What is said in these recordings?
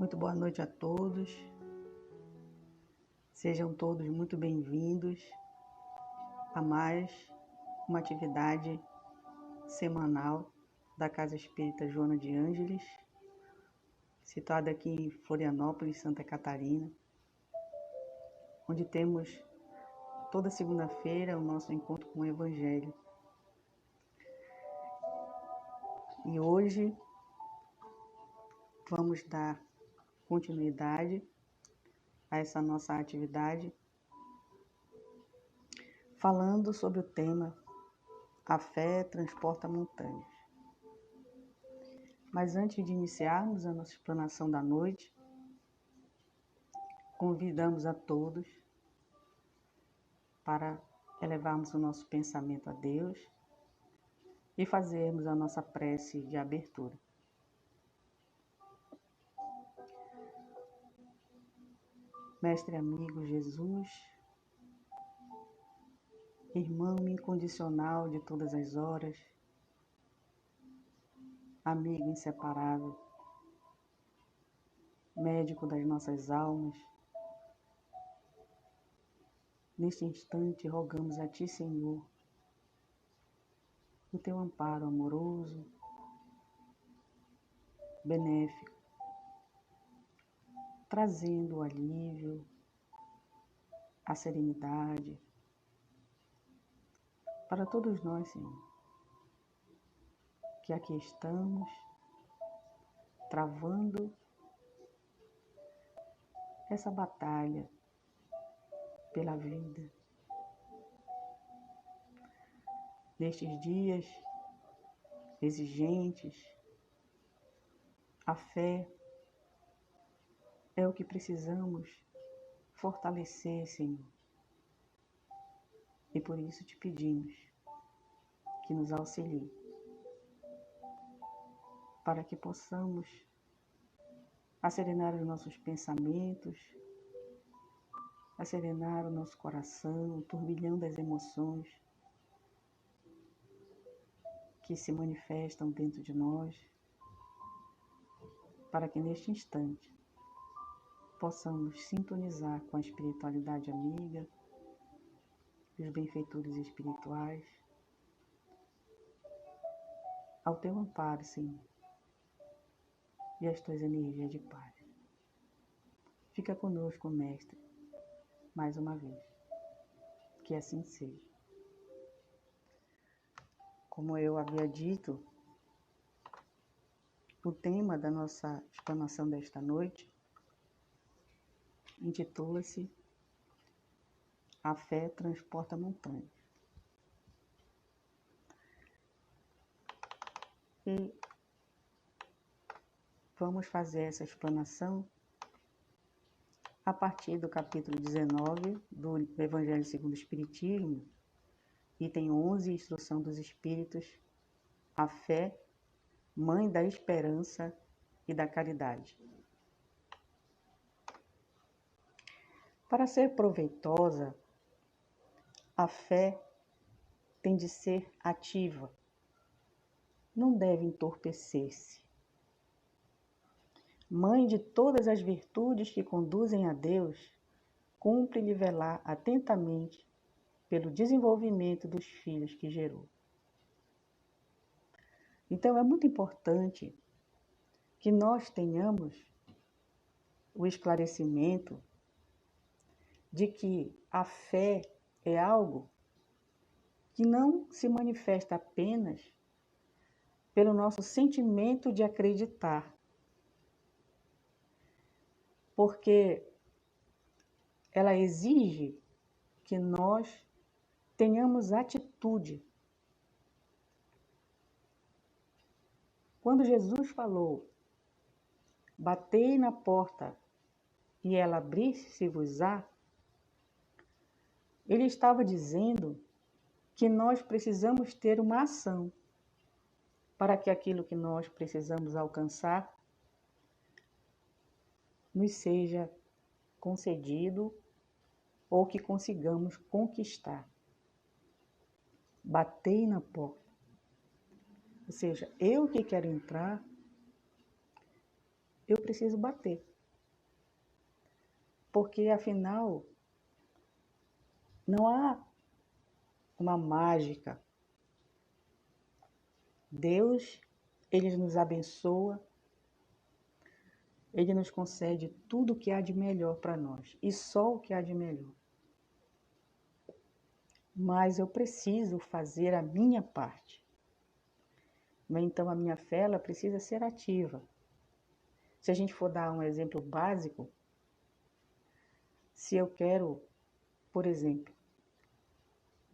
Muito boa noite a todos. Sejam todos muito bem-vindos a mais uma atividade semanal da Casa Espírita Joana de Ângeles, situada aqui em Florianópolis, Santa Catarina, onde temos toda segunda-feira o nosso encontro com o Evangelho. E hoje vamos dar continuidade a essa nossa atividade, falando sobre o tema A Fé Transporta Montanhas. Mas antes de iniciarmos a nossa explanação da noite, convidamos a todos para elevarmos o nosso pensamento a Deus e fazermos a nossa prece de abertura. Mestre amigo Jesus, irmão incondicional de todas as horas, amigo inseparável, médico das nossas almas, neste instante rogamos a Ti, Senhor, o Teu amparo amoroso, benéfico, trazendo o alívio, a serenidade para todos nós, Senhor, que aqui estamos travando essa batalha pela vida. Nestes dias exigentes, a fé é o que precisamos fortalecer, Senhor. E por isso te pedimos que nos auxilie, para que possamos acerenar os nossos pensamentos, acerenar o nosso coração, o turbilhão das emoções que se manifestam dentro de nós, para que neste instante possamos sintonizar com a espiritualidade amiga, os benfeitores espirituais, ao Teu amparo, Senhor, e às Tuas energias de paz. Fica conosco, Mestre, mais uma vez, que assim seja. Como eu havia dito, o tema da nossa explanação desta noite intitula-se A Fé Transporta Montanhas. E vamos fazer essa explanação a partir do capítulo 19 do Evangelho segundo o Espiritismo, item 11, Instrução dos Espíritos, a fé, mãe da esperança e da caridade. Para ser proveitosa, a fé tem de ser ativa, não deve entorpecer-se. Mãe de todas as virtudes que conduzem a Deus, cumpre-lhe velar atentamente pelo desenvolvimento dos filhos que gerou. Então é muito importante que nós tenhamos o esclarecimento de que a fé é algo que não se manifesta apenas pelo nosso sentimento de acreditar, porque ela exige que nós tenhamos atitude. Quando Jesus falou, batei na porta e ela abrir-se-vos-á, ele estava dizendo que nós precisamos ter uma ação para que aquilo que nós precisamos alcançar nos seja concedido ou que consigamos conquistar. Batei na porta. Ou seja, eu que quero entrar, eu preciso bater. porque afinal não há uma mágica. Deus, Ele nos abençoa, Ele nos concede tudo o que há de melhor para nós, e só o que há de melhor. Mas eu preciso fazer a minha parte. Então a minha fé, ela precisa ser ativa. Se a gente for dar um exemplo básico, se eu quero, por exemplo,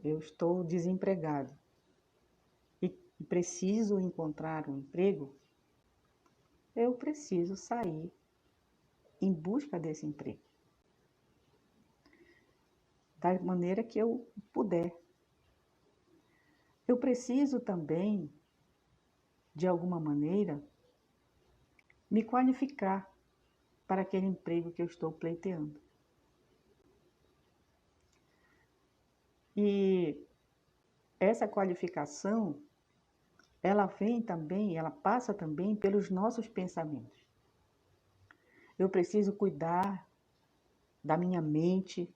eu estou desempregado e preciso encontrar um emprego, eu preciso sair em busca desse emprego, da maneira que eu puder. Eu preciso também, de alguma maneira, me qualificar para aquele emprego que eu estou pleiteando. E essa qualificação, ela vem também, ela passa também pelos nossos pensamentos. Eu preciso cuidar da minha mente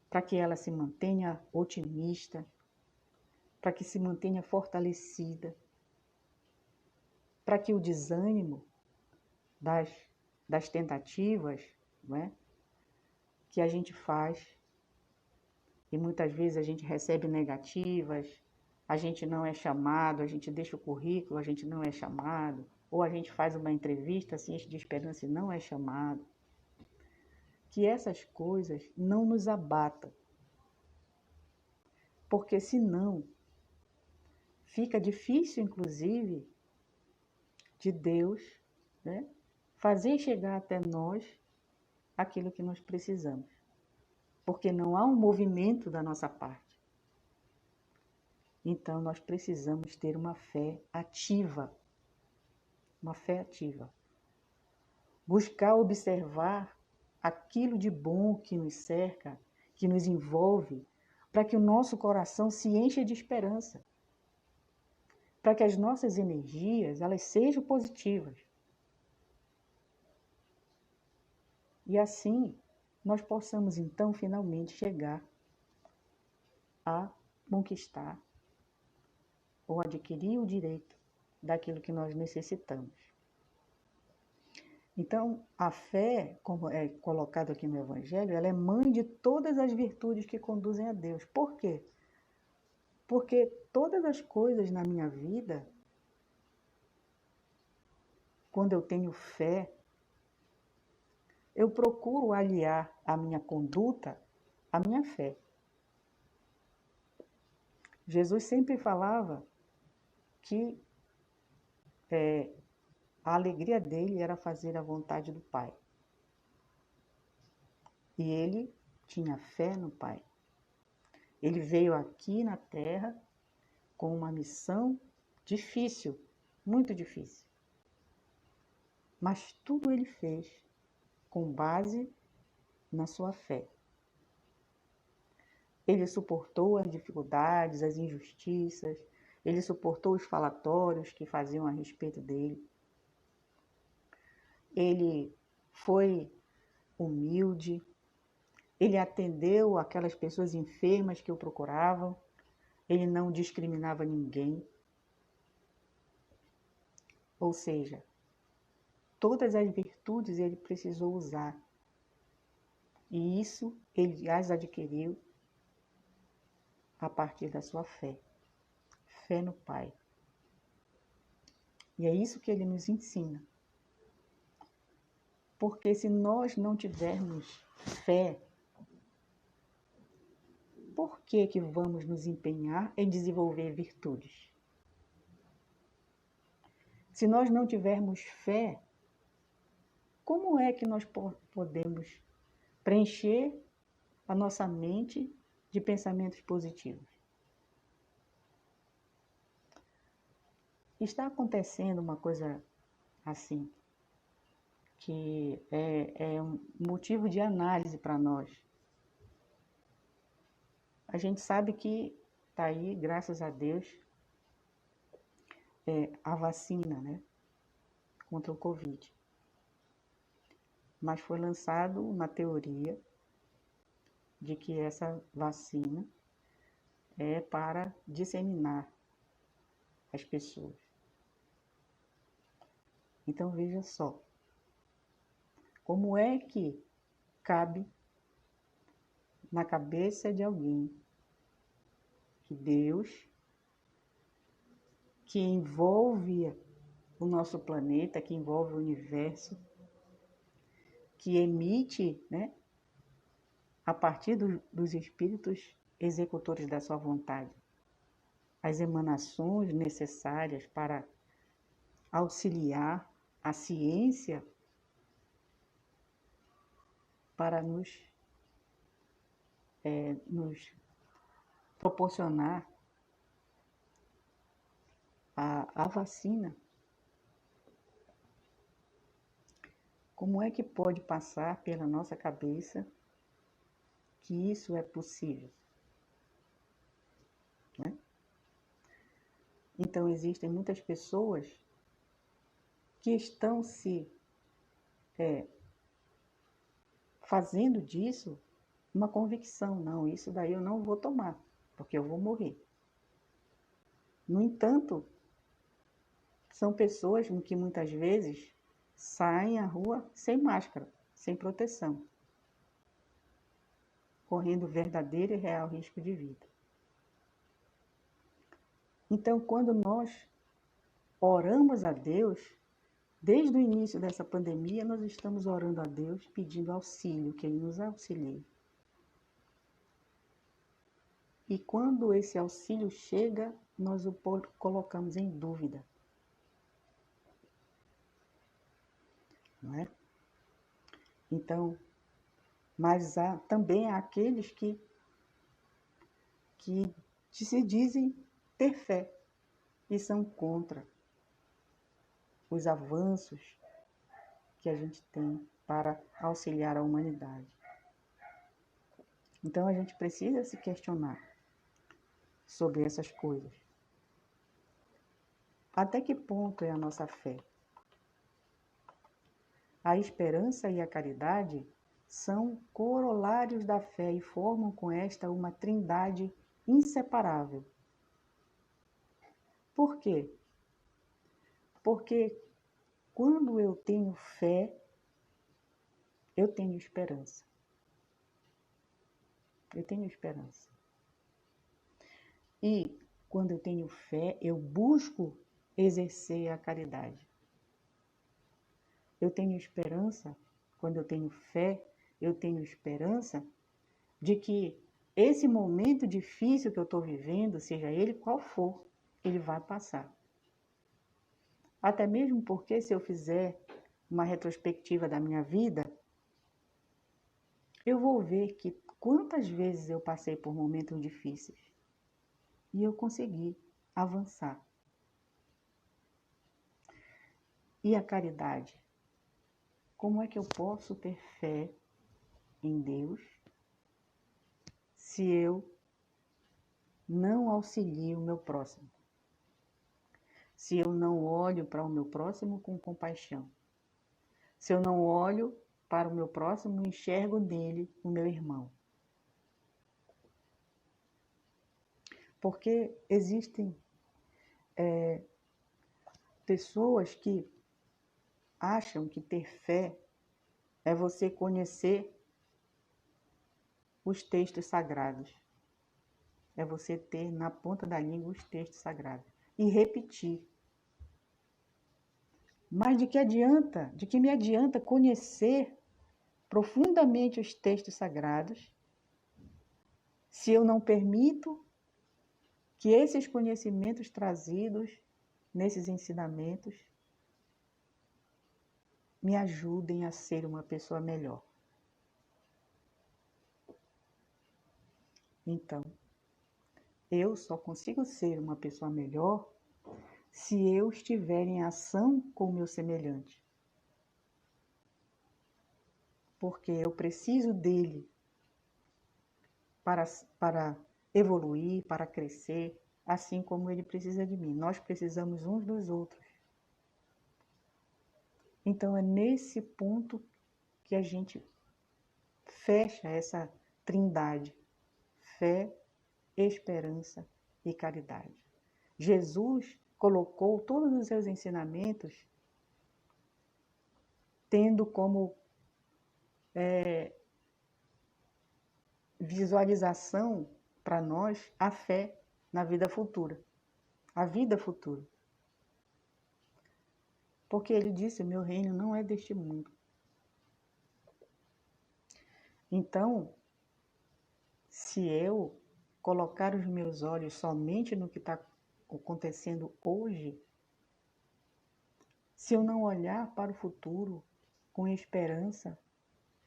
para que ela se mantenha otimista, para que se mantenha fortalecida, para que o desânimo das tentativas, não é, que a gente faz, e muitas vezes a gente recebe negativas, a gente não é chamado, a gente deixa o currículo, a gente não é chamado, ou a gente faz uma entrevista assim, de esperança e não é chamado. Que essas coisas não nos abatam, porque senão fica difícil, inclusive, de Deus, né, fazer chegar até nós aquilo que nós precisamos, porque não há um movimento da nossa parte. Então, nós precisamos ter uma fé ativa. Uma fé ativa. Buscar observar aquilo de bom que nos cerca, que nos envolve, para que o nosso coração se encha de esperança. Para que as nossas energias, elas sejam positivas. E assim, nós possamos então finalmente chegar a conquistar ou adquirir o direito daquilo que nós necessitamos. Então, a fé, como é colocado aqui no Evangelho, ela é mãe de todas as virtudes que conduzem a Deus. Por quê? Porque todas as coisas na minha vida, quando eu tenho fé, eu procuro aliar a minha conduta à minha fé. Jesus sempre falava que a alegria dele era fazer a vontade do Pai. E ele tinha fé no Pai. Ele veio aqui na Terra com uma missão difícil, muito difícil. Mas tudo ele fez com base na sua fé. Ele suportou as dificuldades, as injustiças, ele suportou os falatórios que faziam a respeito dele. Ele foi humilde, ele atendeu aquelas pessoas enfermas que o procuravam, ele não discriminava ninguém. Ou seja, todas as virtudes ele precisou usar. E isso ele as adquiriu a partir da sua fé. Fé no Pai. E é isso que ele nos ensina. Porque se nós não tivermos fé, por que vamos nos empenhar em desenvolver virtudes? Se nós não tivermos fé, como é que nós podemos preencher a nossa mente de pensamentos positivos? Está acontecendo uma coisa assim, que é um motivo de análise para nós. A gente sabe que está aí, graças a Deus, a vacina, né, contra o Covid. mas foi lançado uma teoria de que essa vacina é para disseminar as pessoas. Então veja só, como é que cabe na cabeça de alguém que Deus, que envolve o nosso planeta, que envolve o universo, que emite, né, a partir dos espíritos executores da sua vontade, as emanações necessárias para auxiliar a ciência para nos proporcionar a vacina. Como é que pode passar pela nossa cabeça que isso é possível? Né? Então, existem muitas pessoas que estão se fazendo disso uma convicção. Não, isso daí eu não vou tomar, porque eu vou morrer. No entanto, são pessoas que muitas vezes saem à rua sem máscara, sem proteção, correndo verdadeiro e real risco de vida. Então, quando nós oramos a Deus, desde o início dessa pandemia, nós estamos orando a Deus, pedindo auxílio, que Ele nos auxilie. E quando esse auxílio chega, nós o colocamos em dúvida. Não é? Então, mas também há aqueles que se dizem ter fé e são contra os avanços que a gente tem para auxiliar a humanidade. Então a gente precisa se questionar sobre essas coisas. Até que ponto é a nossa fé? A esperança e a caridade são corolários da fé e formam com esta uma trindade inseparável. Por quê? Porque quando eu tenho fé, eu tenho esperança. Eu tenho esperança. E quando eu tenho fé, eu busco exercer a caridade. Eu tenho esperança, quando eu tenho fé, eu tenho esperança de que esse momento difícil que eu estou vivendo, seja ele qual for, ele vai passar. Até mesmo porque se eu fizer uma retrospectiva da minha vida, eu vou ver que quantas vezes eu passei por momentos difíceis e eu consegui avançar. E a caridade? Como é que eu posso ter fé em Deus se eu não auxilio o meu próximo? Se eu não olho para o meu próximo com compaixão? Se eu não olho para o meu próximo e enxergo nele o meu irmão? Porque existem pessoas que acham que ter fé é você conhecer os textos sagrados. É você ter na ponta da língua os textos sagrados e repetir. Mas de que me adianta conhecer profundamente os textos sagrados se eu não permito que esses conhecimentos trazidos nesses ensinamentos me ajudem a ser uma pessoa melhor? Então, eu só consigo ser uma pessoa melhor se eu estiver em ação com o meu semelhante. Porque eu preciso dele para evoluir, para crescer, assim como ele precisa de mim. Nós precisamos uns dos outros. Então é nesse ponto que a gente fecha essa trindade: fé, esperança e caridade. Jesus colocou todos os seus ensinamentos tendo como visualização para nós a fé na vida futura, a vida futura. Porque ele disse: meu reino não é deste mundo. Então, se eu colocar os meus olhos somente no que está acontecendo hoje, se eu não olhar para o futuro com esperança,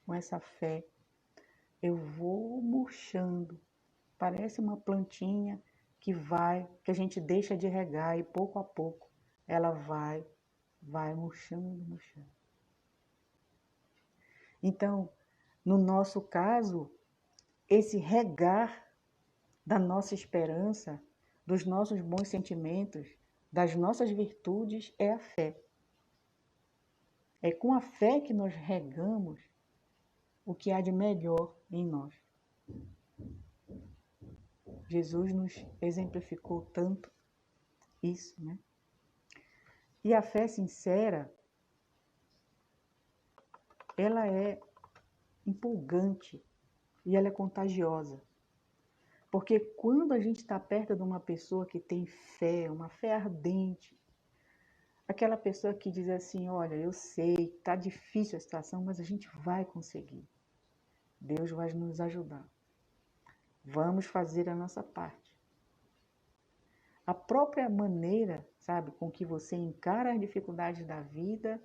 com essa fé, eu vou murchando. Parece uma plantinha que a gente deixa de regar e pouco a pouco ela vai murchando, murchando. Então, no nosso caso, esse regar da nossa esperança, dos nossos bons sentimentos, das nossas virtudes é a fé. É com a fé que nós regamos o que há de melhor em nós. Jesus nos exemplificou tanto isso, né? E a fé sincera, ela é empolgante e ela é contagiosa. Porque quando a gente está perto de uma pessoa que tem fé, uma fé ardente, aquela pessoa que diz assim: olha, eu sei, está difícil a situação, mas a gente vai conseguir. Deus vai nos ajudar. Vamos fazer a nossa parte. A própria maneira, sabe, com que você encara as dificuldades da vida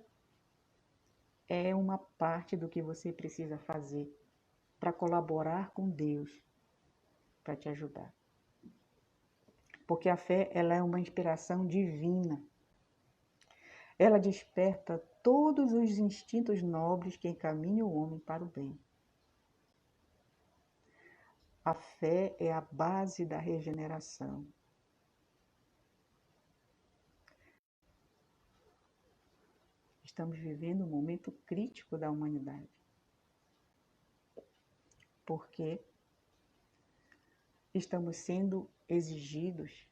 é uma parte do que você precisa fazer para colaborar com Deus, para te ajudar. Porque a fé, ela é uma inspiração divina. Ela desperta todos os instintos nobres que encaminham o homem para o bem. A fé é a base da regeneração. Estamos vivendo um momento crítico da humanidade. Porque estamos sendo exigidos.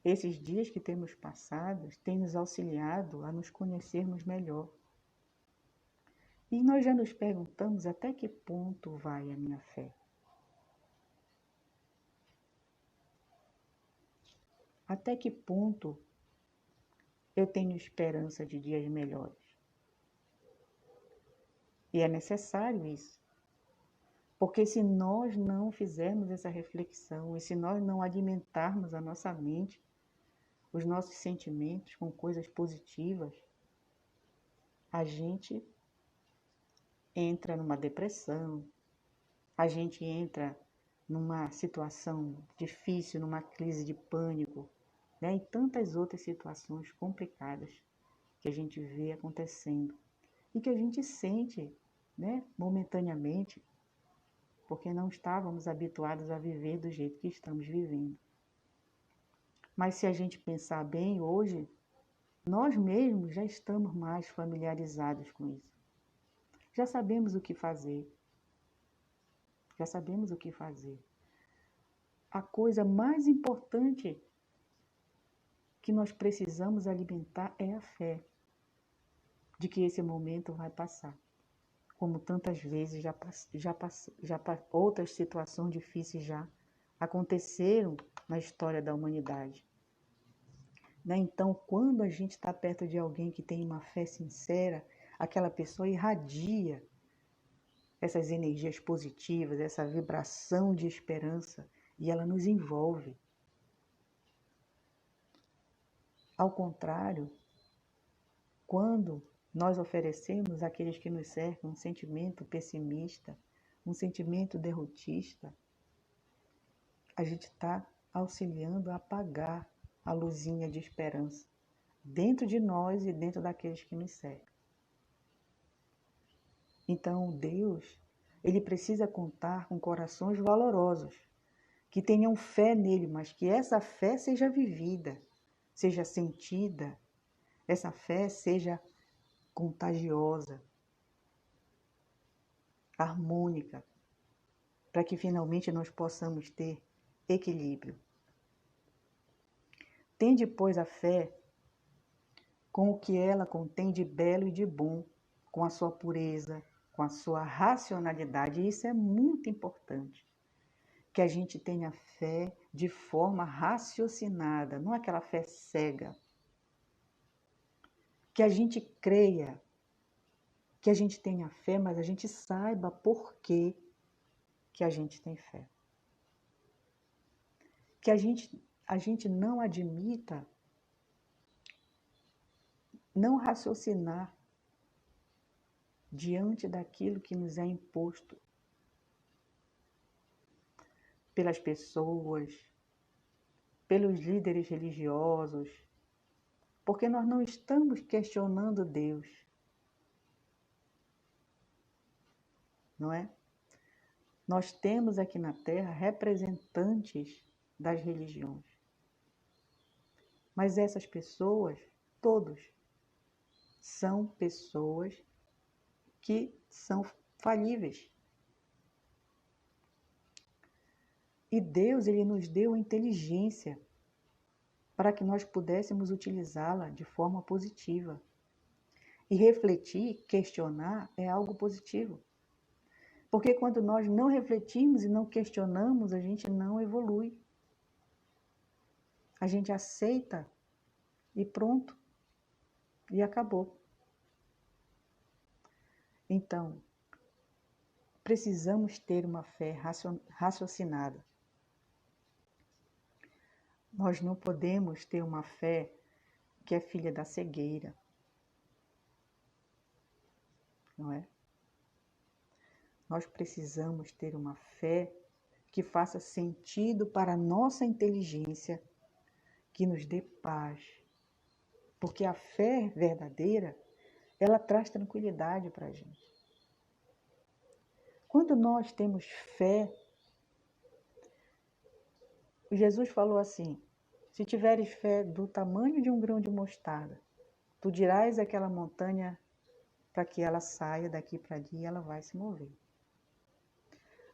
Esses dias que temos passado têm nos auxiliado a nos conhecermos melhor. E nós já nos perguntamos até que ponto vai a minha fé. Até que ponto eu tenho esperança de dias melhores. E é necessário isso. Porque se nós não fizermos essa reflexão, e se nós não alimentarmos a nossa mente, os nossos sentimentos com coisas positivas, a gente entra numa depressão, a gente entra numa situação difícil, numa crise de pânico, né? E tantas outras situações complicadas que a gente vê acontecendo e que a gente sente, né, momentaneamente, porque não estávamos habituados a viver do jeito que estamos vivendo. Mas se a gente pensar bem hoje, nós mesmos já estamos mais familiarizados com isso. Já sabemos o que fazer. Já sabemos o que fazer. A coisa mais importante que nós precisamos alimentar é a fé de que esse momento vai passar. Como tantas vezes outras situações difíceis já aconteceram na história da humanidade. Né? Então, quando a gente está perto de alguém que tem uma fé sincera, aquela pessoa irradia essas energias positivas, essa vibração de esperança, e ela nos envolve. Ao contrário, quando nós oferecemos àqueles que nos cercam um sentimento pessimista, um sentimento derrotista, a gente está auxiliando a apagar a luzinha de esperança dentro de nós e dentro daqueles que nos cercam. Então, Deus, ele precisa contar com corações valorosos, que tenham fé nele, mas que essa fé seja vivida, seja sentida, essa fé seja contagiosa, harmônica, para que finalmente nós possamos ter equilíbrio. Tende, pois, a fé com o que ela contém de belo e de bom, com a sua pureza, com a sua racionalidade. E isso é muito importante, que a gente tenha fé de forma raciocinada, não aquela fé cega. Que a gente creia, que a gente tenha fé, mas a gente saiba por que a gente tem fé. Que a gente não admita não raciocinar diante daquilo que nos é imposto pelas pessoas, pelos líderes religiosos, porque nós não estamos questionando Deus, não é? Nós temos aqui na Terra representantes das religiões, mas essas pessoas, todos, são pessoas que são falíveis. E Deus, Ele nos deu a inteligência para que nós pudéssemos utilizá-la de forma positiva. E refletir, questionar é algo positivo. Porque quando nós não refletimos e não questionamos, a gente não evolui. A gente aceita e pronto. E acabou. Então, precisamos ter uma fé raciocinada. Nós não podemos ter uma fé que é filha da cegueira. Não é? Nós precisamos ter uma fé que faça sentido para a nossa inteligência, que nos dê paz. Porque a fé verdadeira, ela traz tranquilidade para a gente. Quando nós temos fé, Jesus falou assim: se tiveres fé do tamanho de um grão de mostarda, tu dirás àquela montanha para que ela saia daqui para ali e ela vai se mover.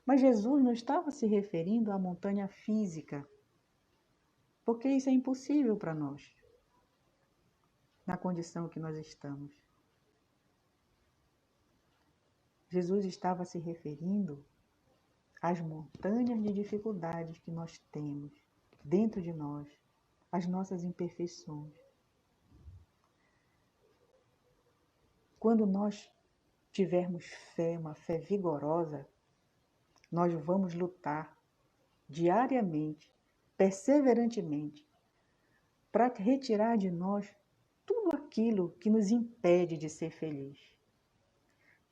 Mas Jesus não estava se referindo à montanha física, porque isso é impossível para nós, na condição que nós estamos. Jesus estava se referindo às montanhas de dificuldades que nós temos dentro de nós, as nossas imperfeições. Quando nós tivermos fé, uma fé vigorosa, nós vamos lutar diariamente, perseverantemente, para retirar de nós tudo aquilo que nos impede de ser feliz.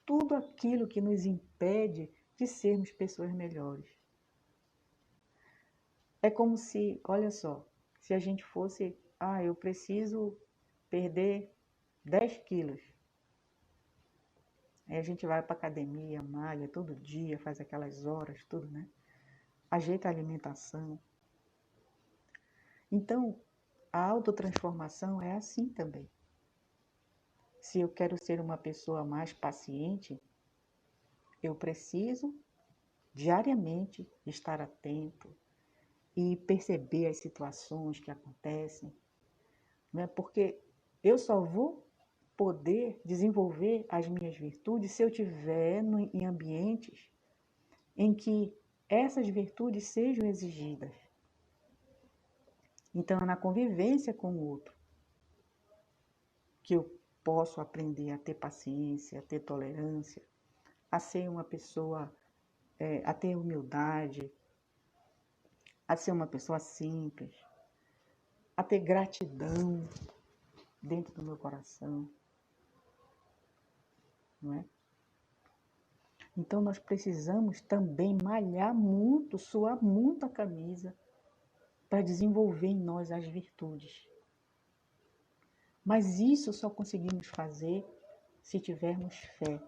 Tudo aquilo que nos impede de sermos pessoas melhores. É como se, olha só, se a gente fosse, eu preciso perder 10 quilos. Aí a gente vai para a academia, malha todo dia, faz aquelas horas, tudo, né? Ajeita a alimentação. Então, a autotransformação é assim também. Se eu quero ser uma pessoa mais paciente, eu preciso diariamente estar atento e perceber as situações que acontecem, né? Porque eu só vou poder desenvolver as minhas virtudes se eu estiver em ambientes em que essas virtudes sejam exigidas. Então, é na convivência com o outro que eu posso aprender a ter paciência, a ter tolerância, a ser uma pessoa, a ter humildade, a ser uma pessoa simples, a ter gratidão dentro do meu coração, não é? Então nós precisamos também malhar muito, suar muito a camisa para desenvolver em nós as virtudes. Mas isso só conseguimos fazer se tivermos fé.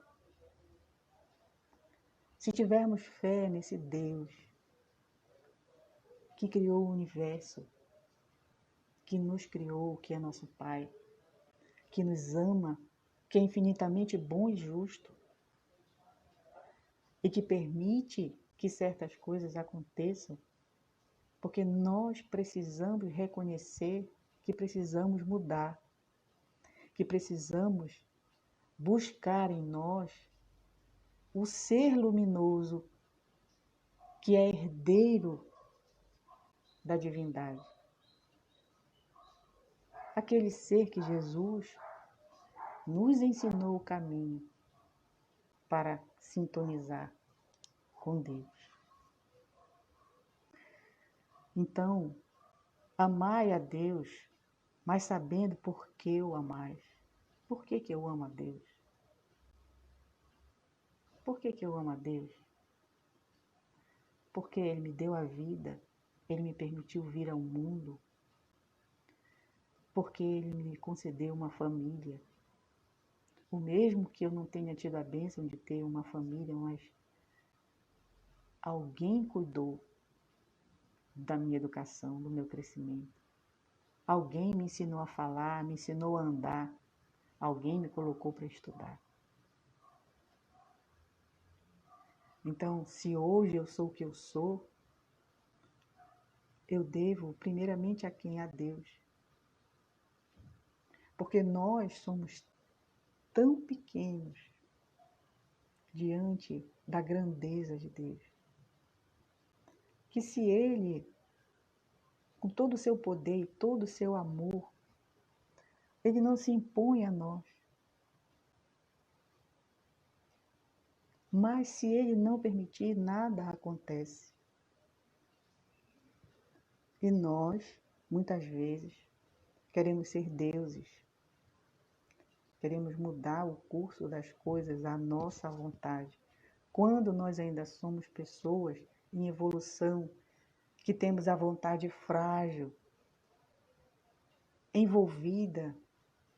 Se tivermos fé nesse Deus que criou o universo, que nos criou, que é nosso Pai, que nos ama, que é infinitamente bom e justo, e que permite que certas coisas aconteçam, porque nós precisamos reconhecer que precisamos mudar, que precisamos buscar em nós o ser luminoso que é herdeiro da divindade. Aquele ser que Jesus nos ensinou o caminho para sintonizar com Deus. Então, amai a Deus, mas sabendo por que o amais. Por que eu amo a Deus? Por que eu amo a Deus? Porque Ele me deu a vida, Ele me permitiu vir ao mundo, porque Ele me concedeu uma família. O mesmo que eu não tenha tido a bênção de ter uma família, mas alguém cuidou da minha educação, do meu crescimento. Alguém me ensinou a falar, me ensinou a andar. Alguém me colocou para estudar. Então, se hoje eu sou o que eu sou, eu devo primeiramente a quem? A Deus. Porque nós somos tão pequenos diante da grandeza de Deus, que se Ele, com todo o seu poder e todo o seu amor, Ele não se impõe a nós. Mas se Ele não permitir, nada acontece. E nós, muitas vezes, queremos ser deuses. Queremos mudar o curso das coisas à nossa vontade. Quando nós ainda somos pessoas em evolução, que temos a vontade frágil, envolvida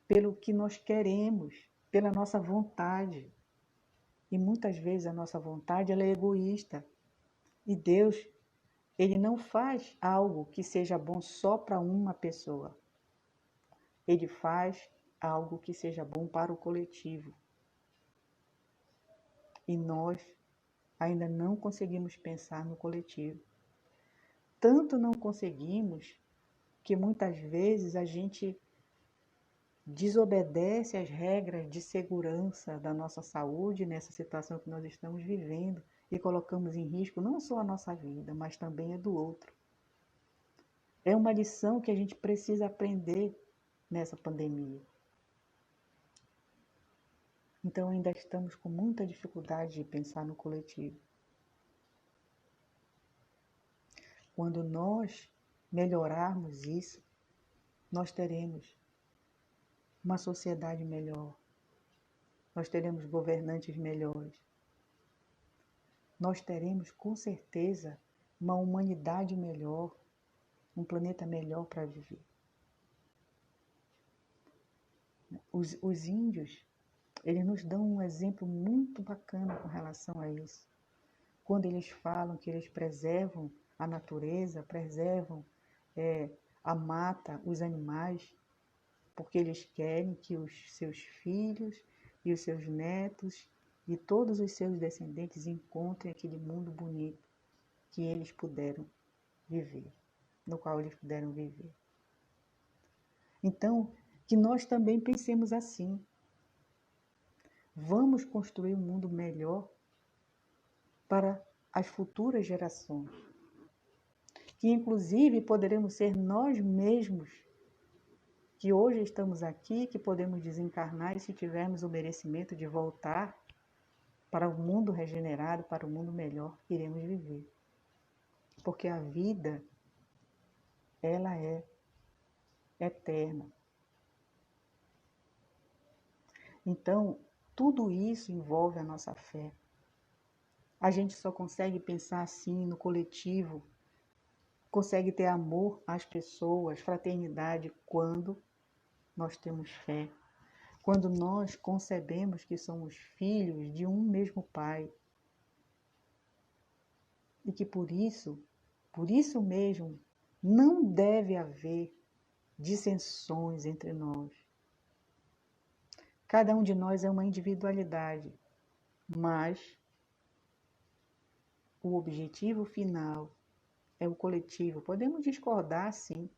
pelo que nós queremos, pela nossa vontade. E muitas vezes a nossa vontade ela é egoísta. E Deus, Ele não faz algo que seja bom só para uma pessoa. Ele faz algo que seja bom para o coletivo. E nós ainda não conseguimos pensar no coletivo. Tanto não conseguimos que muitas vezes a gente desobedece às regras de segurança da nossa saúde nessa situação que nós estamos vivendo e colocamos em risco não só a nossa vida, mas também a do outro. É uma lição que a gente precisa aprender nessa pandemia. Então ainda estamos com muita dificuldade de pensar no coletivo. Quando nós melhorarmos isso, nós teremos uma sociedade melhor. Nós teremos governantes melhores. Nós teremos, com certeza, uma humanidade melhor, um planeta melhor para viver. Os índios, eles nos dão um exemplo muito bacana com relação a isso. Quando eles falam que eles preservam a natureza, preservam a mata, os animais, porque eles querem que os seus filhos e os seus netos e todos os seus descendentes encontrem aquele mundo bonito que eles puderam viver, no qual eles puderam viver. Então, que nós também pensemos assim. Vamos construir um mundo melhor para as futuras gerações, que inclusive poderemos ser nós mesmos, que hoje estamos aqui, que podemos desencarnar e se tivermos o merecimento de voltar para o mundo regenerado, para o mundo melhor, iremos viver. Porque a vida, ela é eterna. Então, tudo isso envolve a nossa fé. A gente só consegue pensar assim no coletivo, consegue ter amor às pessoas, fraternidade, quando nós temos fé. Quando nós concebemos que somos filhos de um mesmo Pai. E que por isso mesmo, não deve haver dissensões entre nós. Cada um de nós é uma individualidade, mas o objetivo final é o coletivo. Podemos discordar, sim,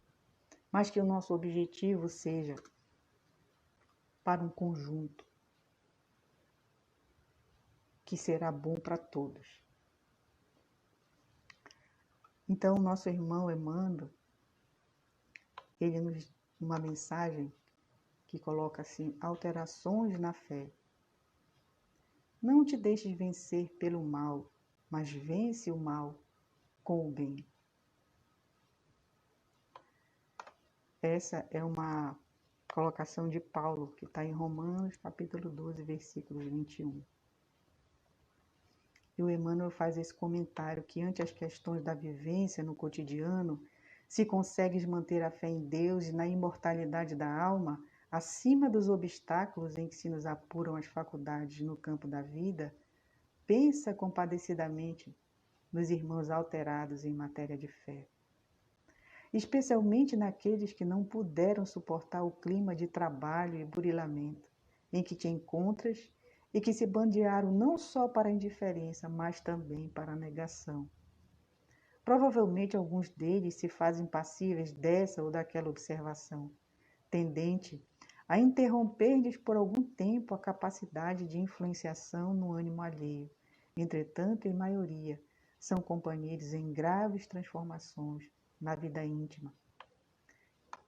mas que o nosso objetivo seja para um conjunto que será bom para todos. Então, o nosso irmão Emmanuel, ele nos uma mensagem que coloca assim: alterações na fé. Não te deixes vencer pelo mal, mas vence o mal com o bem. Essa é uma colocação de Paulo, que está em Romanos, capítulo 12, versículos 21. E o Emmanuel faz esse comentário que, ante as questões da vivência no cotidiano, se consegues manter a fé em Deus e na imortalidade da alma, acima dos obstáculos em que se nos apuram as faculdades no campo da vida, pensa compadecidamente nos irmãos alterados em matéria de fé. Especialmente naqueles que não puderam suportar o clima de trabalho e burilamento em que te encontras e que se bandearam não só para a indiferença, mas também para a negação. Provavelmente alguns deles se fazem passíveis dessa ou daquela observação, tendente a interromper-lhes por algum tempo a capacidade de influenciação no ânimo alheio. Entretanto, em maioria, são companheiros em graves transformações na vida íntima.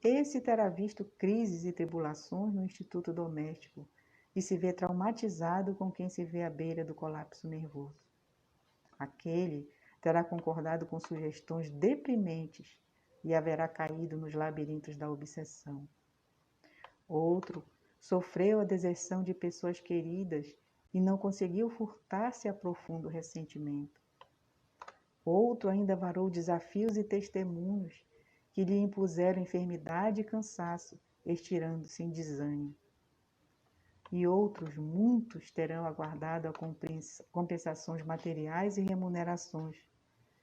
Esse terá visto crises e tribulações no instituto doméstico e se vê traumatizado com quem se vê à beira do colapso nervoso. Aquele terá concordado com sugestões deprimentes e haverá caído nos labirintos da obsessão. Outro sofreu a deserção de pessoas queridas e não conseguiu furtar-se a profundo ressentimento. Outro ainda varou desafios e testemunhos que lhe impuseram enfermidade e cansaço, estirando-se em desânimo. E outros, muitos, terão aguardado a compensações materiais e remunerações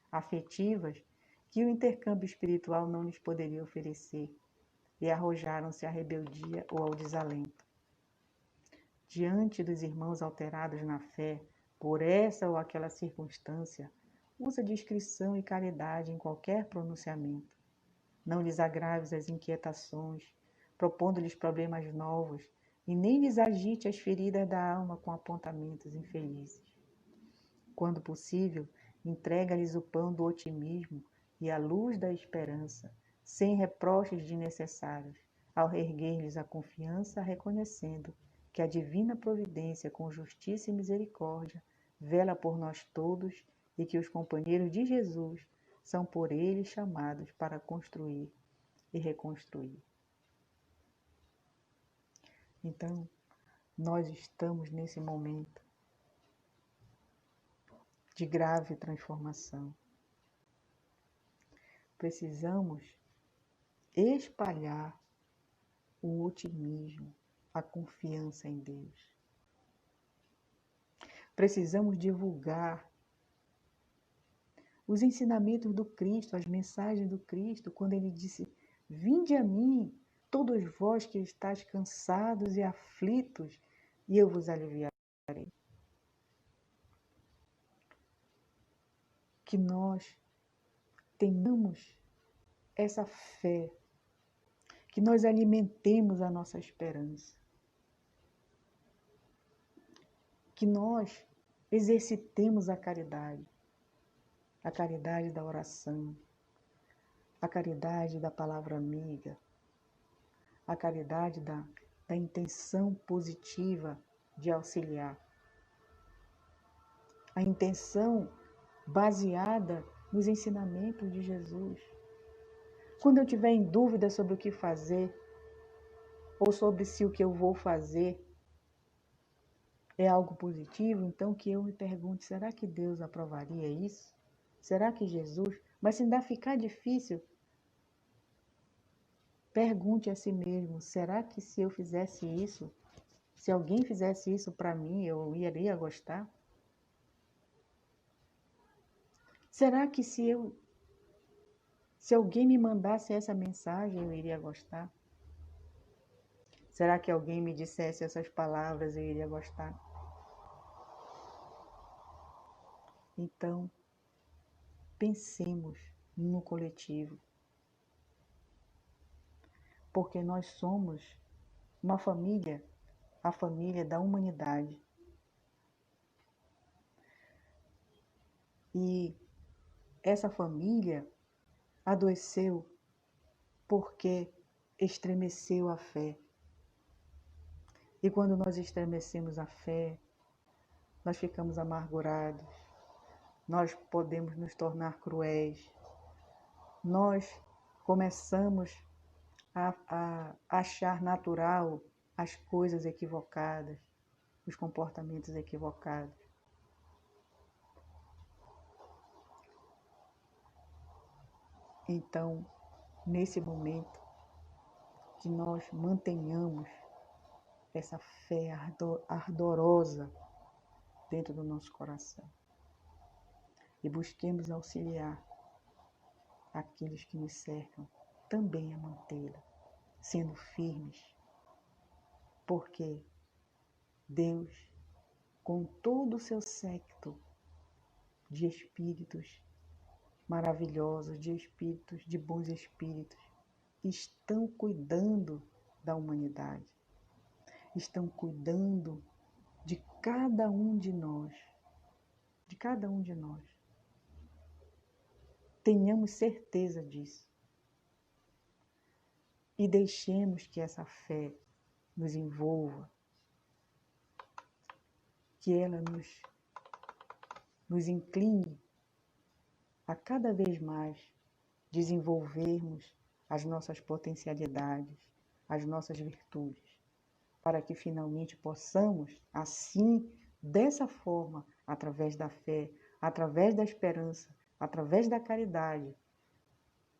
afetivas que o intercâmbio espiritual não lhes poderia oferecer, e arrojaram-se à rebeldia ou ao desalento. Diante dos irmãos alterados na fé, por essa ou aquela circunstância, usa discrição e caridade em qualquer pronunciamento. Não lhes agraves as inquietações, propondo-lhes problemas novos, e nem lhes agite as feridas da alma com apontamentos infelizes. Quando possível, entrega-lhes o pão do otimismo e a luz da esperança, sem reproches desnecessários, ao erguer-lhes a confiança, reconhecendo que a divina providência, com justiça e misericórdia, vela por nós todos e que os companheiros de Jesus são por ele chamados para construir e reconstruir. Então, nós estamos nesse momento de grave transformação. Precisamos espalhar o otimismo, a confiança em Deus. Precisamos divulgar os ensinamentos do Cristo, as mensagens do Cristo, quando ele disse: vinde a mim, todos vós que estáis cansados e aflitos, e eu vos aliviarei. Que nós tenhamos essa fé, que nós alimentemos a nossa esperança, que nós exercitemos a caridade da oração, a caridade da palavra amiga, a caridade da intenção positiva de auxiliar, a intenção baseada nos ensinamentos de Jesus. Quando eu tiver em dúvida sobre o que fazer, ou sobre se o que eu vou fazer é algo positivo, então que eu me pergunte: será que Deus aprovaria isso? Será que Jesus? Mas se ainda ficar difícil, pergunte a si mesmo: será que se eu fizesse isso, se alguém fizesse isso para mim, eu iria gostar? Será que se alguém me mandasse essa mensagem, eu iria gostar? Será que alguém me dissesse essas palavras eu iria gostar? Então, pensemos no coletivo, porque nós somos uma família, a família da humanidade. E essa família adoeceu porque estremeceu a fé. E quando nós estremecemos a fé, nós ficamos amargurados, nós podemos nos tornar cruéis, nós começamos a achar natural as coisas equivocadas, os comportamentos equivocados. Então, nesse momento, que nós mantenhamos essa fé ardorosa dentro do nosso coração e busquemos auxiliar aqueles que nos cercam também a mantê-la, sendo firmes, porque Deus, com todo o seu séquito de espíritos maravilhosos, de espíritos, de bons espíritos, estão cuidando da humanidade, estão cuidando de cada um de nós, de cada um de nós. Tenhamos certeza disso e deixemos que essa fé nos envolva, que ela nos incline a cada vez mais desenvolvermos as nossas potencialidades, as nossas virtudes, para que finalmente possamos, assim, dessa forma, através da fé, através da esperança, através da caridade,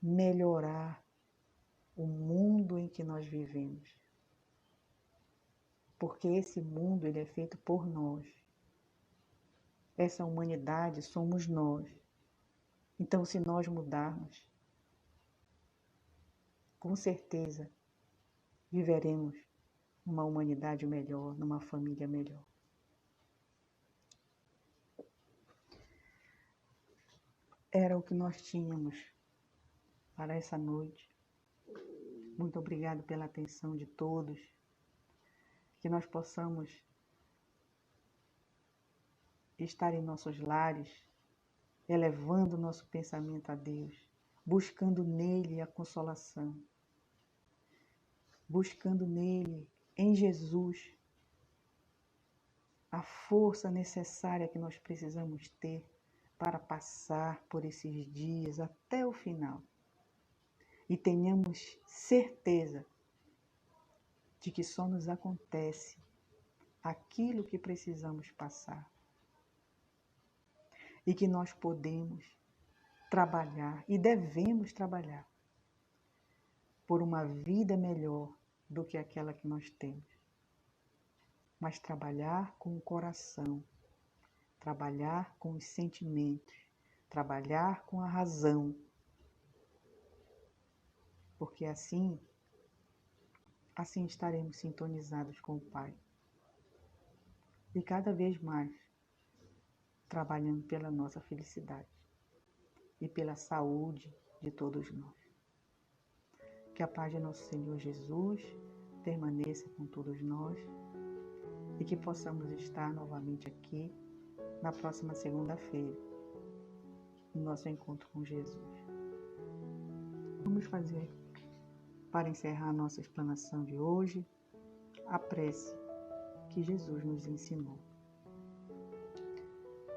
melhorar o mundo em que nós vivemos. Porque esse mundo ele é feito por nós. Essa humanidade somos nós. Então, se nós mudarmos, com certeza viveremos numa humanidade melhor, numa família melhor. Era o que nós tínhamos para essa noite. Muito obrigado pela atenção de todos. Que nós possamos estar em nossos lares, elevando nosso pensamento a Deus, buscando nele a consolação, buscando nele, em Jesus, a força necessária que nós precisamos ter para passar por esses dias até o final. E tenhamos certeza de que só nos acontece aquilo que precisamos passar. E que nós podemos trabalhar e devemos trabalhar por uma vida melhor do que aquela que nós temos. Mas trabalhar com o coração, trabalhar com os sentimentos, trabalhar com a razão. Porque assim estaremos sintonizados com o Pai. E cada vez mais trabalhando pela nossa felicidade e pela saúde de todos nós. Que a paz de nosso Senhor Jesus permaneça com todos nós e que possamos estar novamente aqui na próxima segunda-feira, no nosso encontro com Jesus. Vamos fazer, para encerrar a nossa explanação de hoje, a prece que Jesus nos ensinou.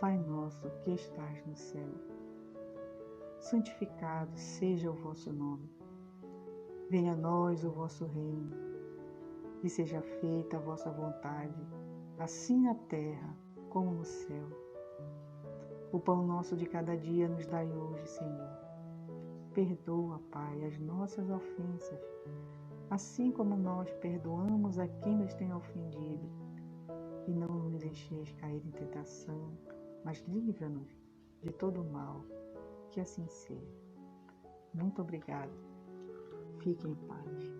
Pai nosso que estás no céu, santificado seja o vosso nome. Venha a nós o vosso reino, e seja feita a vossa vontade, assim na terra como no céu. O pão nosso de cada dia nos dai hoje, Senhor. Perdoa, Pai, as nossas ofensas, assim como nós perdoamos a quem nos tem ofendido. E não nos deixeis cair em tentação, mas livra-nos de todo o mal. Que assim seja. Muito obrigado. Fique em paz.